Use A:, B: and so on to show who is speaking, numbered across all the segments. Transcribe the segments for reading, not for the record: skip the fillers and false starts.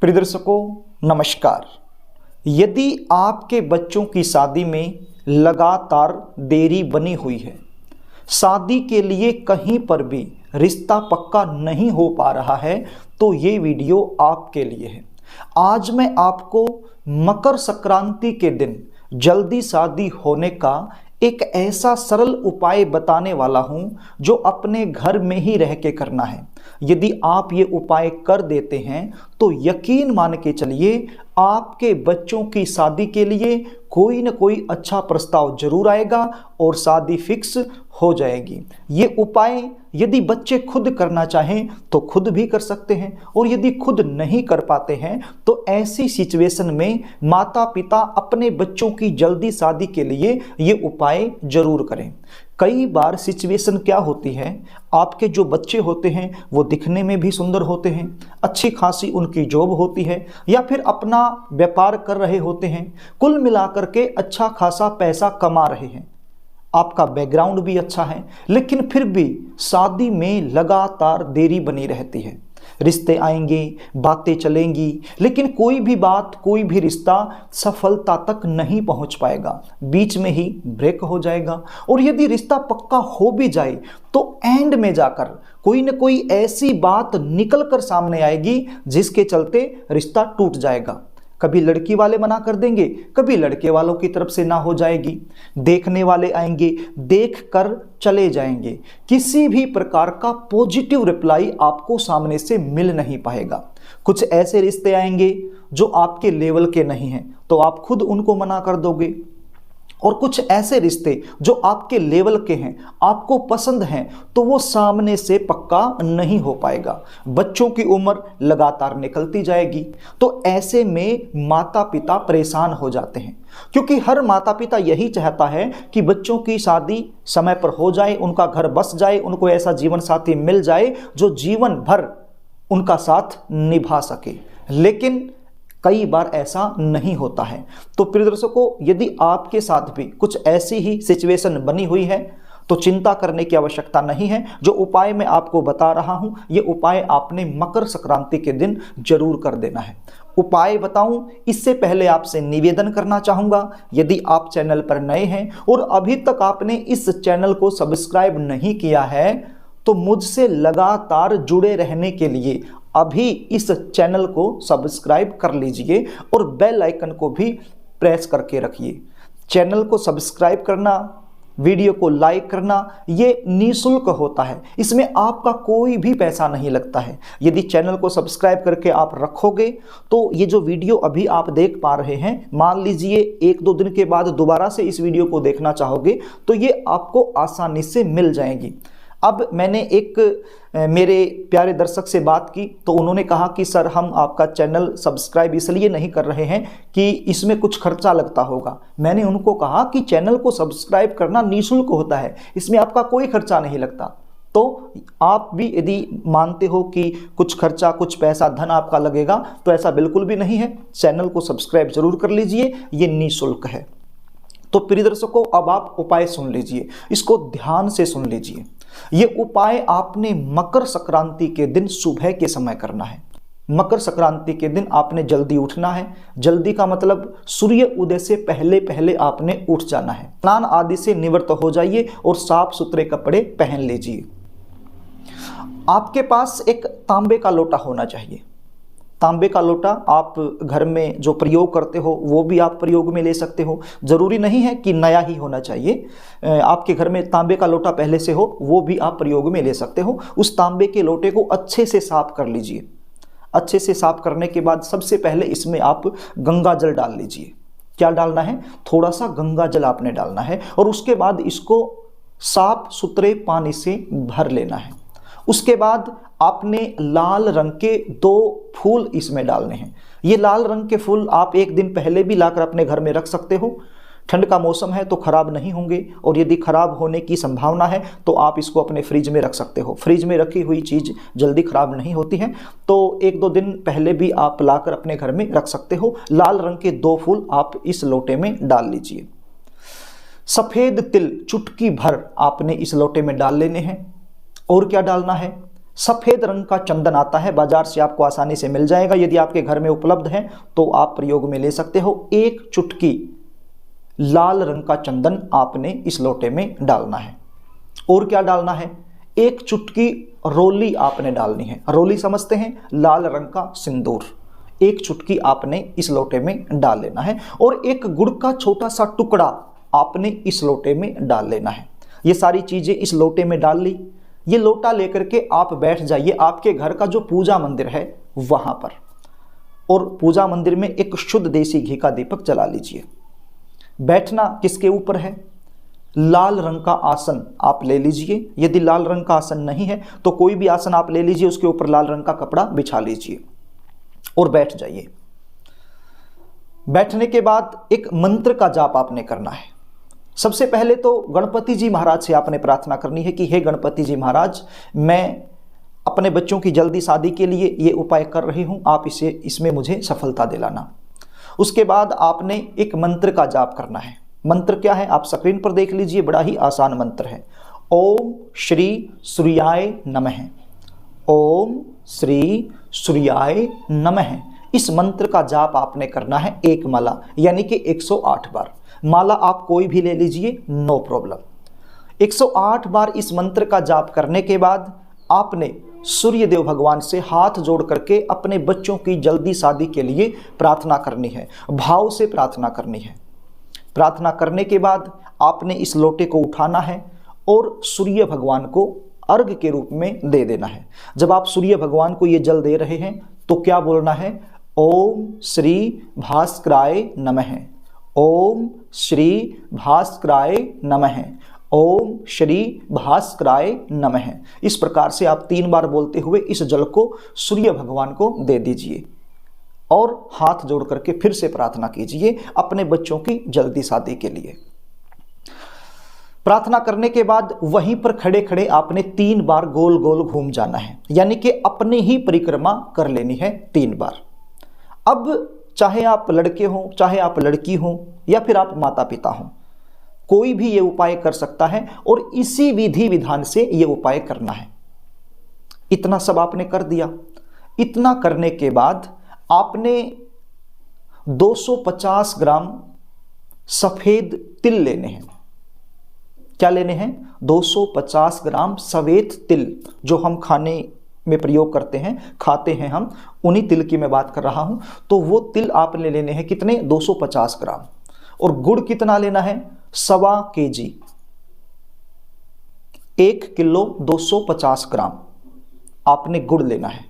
A: प्रिय दर्शकों नमस्कार। यदि आपके बच्चों की शादी में लगातार देरी बनी हुई है, शादी के लिए कहीं पर भी रिश्ता पक्का नहीं हो पा रहा है, तो ये वीडियो आपके लिए है। आज मैं आपको मकर संक्रांति के दिन जल्दी शादी होने का एक ऐसा सरल उपाय बताने वाला हूं जो अपने घर में ही रह के करना है। यदि आप ये उपाय कर देते हैं तो यकीन मान के चलिए आपके बच्चों की शादी के लिए कोई न कोई अच्छा प्रस्ताव जरूर आएगा और शादी फिक्स हो जाएगी। ये उपाय यदि बच्चे खुद करना चाहें तो खुद भी कर सकते हैं, और यदि खुद नहीं कर पाते हैं तो ऐसी सिचुएशन में माता पिता अपने बच्चों की जल्दी शादी के लिए ये उपाय जरूर करें। कई बार सिचुएशन क्या होती है, आपके जो बच्चे होते हैं वो दिखने में भी सुंदर होते हैं, अच्छी खासी उनकी जॉब होती है या फिर अपना व्यापार कर रहे होते हैं, कुल मिलाकर के अच्छा खासा पैसा कमा रहे हैं, आपका बैकग्राउंड भी अच्छा है, लेकिन फिर भी शादी में लगातार देरी बनी रहती है। रिश्ते आएंगे, बातें चलेंगी, लेकिन कोई भी बात, कोई भी रिश्ता सफलता तक नहीं पहुंच पाएगा, बीच में ही ब्रेक हो जाएगा। और यदि रिश्ता पक्का हो भी जाए तो एंड में जाकर कोई न कोई ऐसी बात निकल कर सामने आएगी जिसके चलते रिश्ता टूट जाएगा। कभी लड़की वाले मना कर देंगे, कभी लड़के वालों की तरफ से ना हो जाएगी, देखने वाले आएंगे, देख कर चले जाएंगे, किसी भी प्रकार का पॉजिटिव रिप्लाई आपको सामने से मिल नहीं पाएगा। कुछ ऐसे रिश्ते आएंगे जो आपके लेवल के नहीं हैं तो आप खुद उनको मना कर दोगे, और कुछ ऐसे रिश्ते जो आपके लेवल के हैं, आपको पसंद हैं, तो वो सामने से पक्का नहीं हो पाएगा। बच्चों की उम्र लगातार निकलती जाएगी, तो ऐसे में माता पिता परेशान हो जाते हैं, क्योंकि हर माता पिता यही चाहता है कि बच्चों की शादी समय पर हो जाए, उनका घर बस जाए, उनको ऐसा जीवन साथी मिल जाए जो जीवन भर उनका साथ निभा सके। लेकिन कई बार ऐसा नहीं होता है। तो प्रिय दर्शकों, यदि आपके साथ भी कुछ ऐसी ही सिचुएशन बनी हुई है तो चिंता करने की आवश्यकता नहीं है। जो उपाय मैं आपको बता रहा हूं, ये उपाय आपने मकर संक्रांति के दिन जरूर कर देना है। उपाय बताऊं इससे पहले आपसे निवेदन करना चाहूंगा, यदि आप चैनल पर नए हैं और अभी तक आपने इस चैनल को सब्सक्राइब नहीं किया है तो मुझसे लगातार जुड़े रहने के लिए अभी इस चैनल को सब्सक्राइब कर लीजिए और बेल आइकन को भी प्रेस करके रखिए। चैनल को सब्सक्राइब करना, वीडियो को लाइक करना, ये निःशुल्क होता है, इसमें आपका कोई भी पैसा नहीं लगता है। यदि चैनल को सब्सक्राइब करके आप रखोगे तो ये जो वीडियो अभी आप देख पा रहे हैं, मान लीजिए 1-2 दिन के बाद दोबारा से इस वीडियो को देखना चाहोगे तो ये आपको आसानी से मिल जाएगी। अब मैंने एक मेरे प्यारे दर्शक से बात की तो उन्होंने कहा कि सर, हम आपका चैनल सब्सक्राइब इसलिए नहीं कर रहे हैं कि इसमें कुछ खर्चा लगता होगा। मैंने उनको कहा कि चैनल को सब्सक्राइब करना निःशुल्क होता है, इसमें आपका कोई खर्चा नहीं लगता। तो आप भी यदि मानते हो कि कुछ खर्चा, कुछ पैसा, धन आपका लगेगा, तो ऐसा बिल्कुल भी नहीं है। चैनल को सब्सक्राइब जरूर कर लीजिए, ये निःशुल्क है। तो प्रिय दर्शकों, अब आप उपाय सुन लीजिए, इसको ध्यान से सुन लीजिए। ये उपाय आपने मकर संक्रांति के दिन सुबह के समय करना है। मकर संक्रांति के दिन आपने जल्दी उठना है। जल्दी का मतलब सूर्य उदय से पहले पहले आपने उठ जाना है। स्नान आदि से निवृत्त हो जाइए और साफ सुथरे कपड़े पहन लीजिए। आपके पास एक तांबे का लोटा होना चाहिए। तांबे का लोटा आप घर में जो प्रयोग करते हो वो भी आप प्रयोग में ले सकते हो, जरूरी नहीं है कि नया ही होना चाहिए। आपके घर में तांबे का लोटा पहले से हो वो भी आप प्रयोग में ले सकते हो। उस तांबे के लोटे को अच्छे से साफ कर लीजिए। अच्छे से साफ करने के बाद सबसे पहले इसमें आप गंगा जल डाल लीजिए। क्या डालना है? थोड़ा सा गंगा जल आपने डालना है, और उसके बाद इसको साफ सुथरे पानी से भर लेना है। उसके बाद आपने लाल रंग के 2 फूल इसमें डालने हैं। ये लाल रंग के फूल आप एक दिन पहले भी लाकर अपने घर में रख सकते हो। ठंड का मौसम है तो खराब नहीं होंगे, और यदि खराब होने की संभावना है तो आप इसको अपने फ्रिज में रख सकते हो। फ्रिज में रखी हुई चीज़ जल्दी खराब नहीं होती है, तो 1-2 दिन पहले भी आप लाकर अपने घर में रख सकते हो। लाल रंग के 2 फूल आप इस लोटे में डाल लीजिए। सफ़ेद तिल चुटकी भर आपने इस लोटे में डाल लेने हैं। और क्या डालना है? सफ़ेद रंग का चंदन आता है, बाजार से आपको आसानी से मिल जाएगा। यदि आपके घर में उपलब्ध है तो आप प्रयोग में ले सकते हो। एक चुटकी लाल रंग का चंदन आपने इस लोटे में डालना है। और क्या डालना है? एक चुटकी रोली आपने डालनी है। रोली समझते हैं? लाल रंग का सिंदूर। एक चुटकी आपने इस लोटे में डाल लेना है। और एक गुड़ का छोटा सा टुकड़ा आपने इस लोटे में डाल लेना है। ये सारी चीज़ें इस लोटे में डाल ली। ये लोटा लेकर के आप बैठ जाइए आपके घर का जो पूजा मंदिर है वहाँ पर, और पूजा मंदिर में एक शुद्ध देसी घी का दीपक जला लीजिए। बैठना किसके ऊपर है? लाल रंग का आसन आप ले लीजिए। यदि लाल रंग का आसन नहीं है तो कोई भी आसन आप ले लीजिए, उसके ऊपर लाल रंग का कपड़ा बिछा लीजिए और बैठ जाइए। बैठने के बाद एक मंत्र का जाप आपने करना है। सबसे पहले तो गणपति जी महाराज से आपने प्रार्थना करनी है कि हे गणपति जी महाराज, मैं अपने बच्चों की जल्दी शादी के लिए ये उपाय कर रही हूँ, आप इसमें मुझे सफलता दिलाना। उसके बाद आपने एक मंत्र का जाप करना है। मंत्र क्या है आप स्क्रीन पर देख लीजिए, बड़ा ही आसान मंत्र है। ओम श्री सूर्याय नमः। ओम श्री सूर्याय नमः। इस मंत्र का जाप आपने करना है एक माला, यानी कि 108 बार। माला आप कोई भी ले लीजिए, नो प्रॉब्लम। 108 बार इस मंत्र का जाप करने के बाद आपने सूर्यदेव भगवान से हाथ जोड़ करके अपने बच्चों की जल्दी शादी के लिए प्रार्थना करनी है, भाव से प्रार्थना करनी है। प्रार्थना करने के बाद आपने इस लोटे को उठाना है और सूर्य भगवान को अर्घ के रूप में दे देना है। जब आप सूर्य भगवान को ये जल दे रहे हैं तो क्या बोलना है? ओम श्री भास्कराय नमः। ओम श्री भास्कराय नमः। ओम श्री भास्कराय नमः। इस प्रकार से आप 3 बार बोलते हुए इस जल को सूर्य भगवान को दे दीजिए और हाथ जोड़ करके फिर से प्रार्थना कीजिए अपने बच्चों की जल्दी शादी के लिए। प्रार्थना करने के बाद वहीं पर खड़े खड़े आपने 3 बार गोल गोल घूम जाना है, यानी कि अपने ही परिक्रमा कर लेनी है 3 बार। अब चाहे आप लड़के हों, चाहे आप लड़की हों, या फिर आप माता पिता हों, कोई भी ये उपाय कर सकता है और इसी विधि विधान से ये उपाय करना है। इतना सब आपने कर दिया। इतना करने के बाद आपने 250 ग्राम सफ़ेद तिल लेने हैं। क्या लेने हैं? 250 ग्राम सफ़ेद तिल, जो हम खाने में प्रयोग करते हैं, खाते हैं हम, उन्हीं तिल की मैं बात कर रहा हूं। तो वो तिल आपने लेने हैं कितने? 250 ग्राम। और गुड़ कितना लेना है? 1.25 kg। 1 किलो 250 ग्राम आपने गुड़ लेना है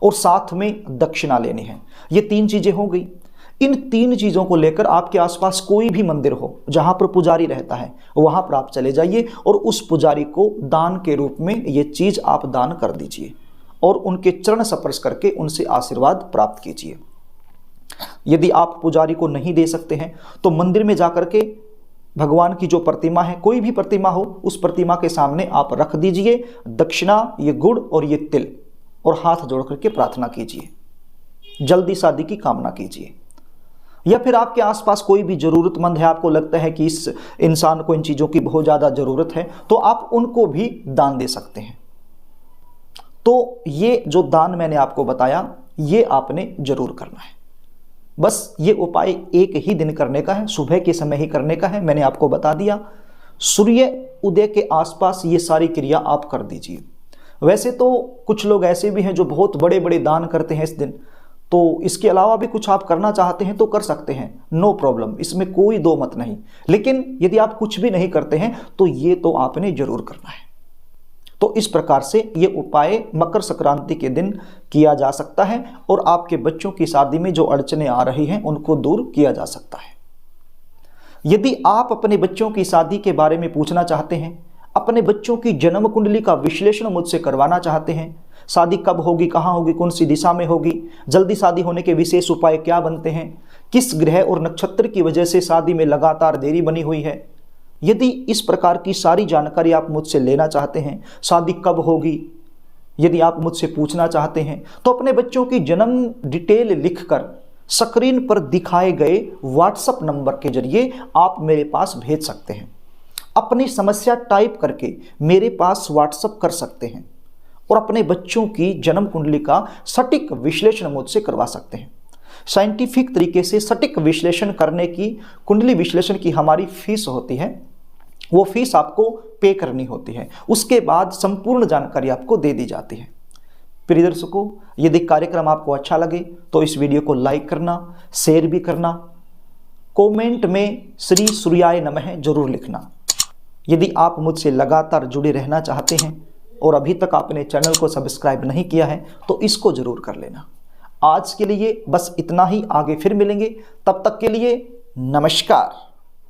A: और साथ में दक्षिणा लेनी है। ये 3 चीजें हो गई। इन 3 चीजों को लेकर आपके आसपास कोई भी मंदिर हो जहां पर पुजारी रहता है वहां पर आप चले जाइए और उस पुजारी को दान के रूप में ये चीज आप दान कर दीजिए और उनके चरण स्पर्श करके उनसे आशीर्वाद प्राप्त कीजिए। यदि आप पुजारी को नहीं दे सकते हैं तो मंदिर में जाकर के भगवान की जो प्रतिमा है, कोई भी प्रतिमा हो, उस प्रतिमा के सामने आप रख दीजिए दक्षिणा, ये गुड़ और ये तिल, और हाथ जोड़ करके प्रार्थना कीजिए, जल्दी शादी की कामना कीजिए। या फिर आपके आसपास कोई भी जरूरतमंद है, आपको लगता है कि इस इंसान को इन चीज़ों की बहुत ज़्यादा ज़रूरत है, तो आप उनको भी दान दे सकते हैं। तो ये जो दान मैंने आपको बताया, ये आपने जरूर करना है। बस ये उपाय एक ही दिन करने का है, सुबह के समय ही करने का है। मैंने आपको बता दिया। सूर्य उदय के आसपास ये सारी क्रिया आप कर दीजिए। वैसे तो कुछ लोग ऐसे भी हैं जो बहुत बड़े बड़े दान करते हैं इस दिन, तो इसके अलावा भी कुछ आप करना चाहते हैं तो कर सकते हैं, नो प्रॉब्लम, इसमें कोई दो मत नहीं। लेकिन यदि आप कुछ भी नहीं करते हैं तो ये तो आपने जरूर करना है। तो इस प्रकार से ये उपाय मकर संक्रांति के दिन किया जा सकता है और आपके बच्चों की शादी में जो अड़चनें आ रही हैं उनको दूर किया जा सकता है। यदि आप अपने बच्चों की शादी के बारे में पूछना चाहते हैं, अपने बच्चों की जन्म कुंडली का विश्लेषण मुझसे करवाना चाहते हैं, शादी कब होगी, कहाँ होगी, कौन सी दिशा में होगी, जल्दी शादी होने के विशेष उपाय क्या बनते हैं, किस ग्रह और नक्षत्र की वजह से शादी में लगातार देरी बनी हुई है, यदि इस प्रकार की सारी जानकारी आप मुझसे लेना चाहते हैं, शादी कब होगी यदि आप मुझसे पूछना चाहते हैं, तो अपने बच्चों की जन्म डिटेल लिखकर स्क्रीन पर दिखाए गए व्हाट्सएप नंबर के जरिए आप मेरे पास भेज सकते हैं। अपनी समस्या टाइप करके मेरे पास व्हाट्सएप कर सकते हैं और अपने बच्चों की जन्म कुंडली का सटीक विश्लेषण मुझसे करवा सकते हैं। साइंटिफिक तरीके से सटीक विश्लेषण करने की, कुंडली विश्लेषण की हमारी फीस होती है, वो फीस आपको पे करनी होती है। उसके बाद संपूर्ण जानकारी आपको दे दी जाती है। प्रिय दर्शकों, यदि कार्यक्रम आपको अच्छा लगे तो इस वीडियो को लाइक करना, शेयर भी करना, कमेंट में श्री सूर्याय नमः जरूर लिखना। यदि आप मुझसे लगातार जुड़े रहना चाहते हैं और अभी तक आपने चैनल को सब्सक्राइब नहीं किया है तो इसको जरूर कर लेना। आज के लिए बस इतना ही, आगे फिर मिलेंगे, तब तक के लिए नमस्कार।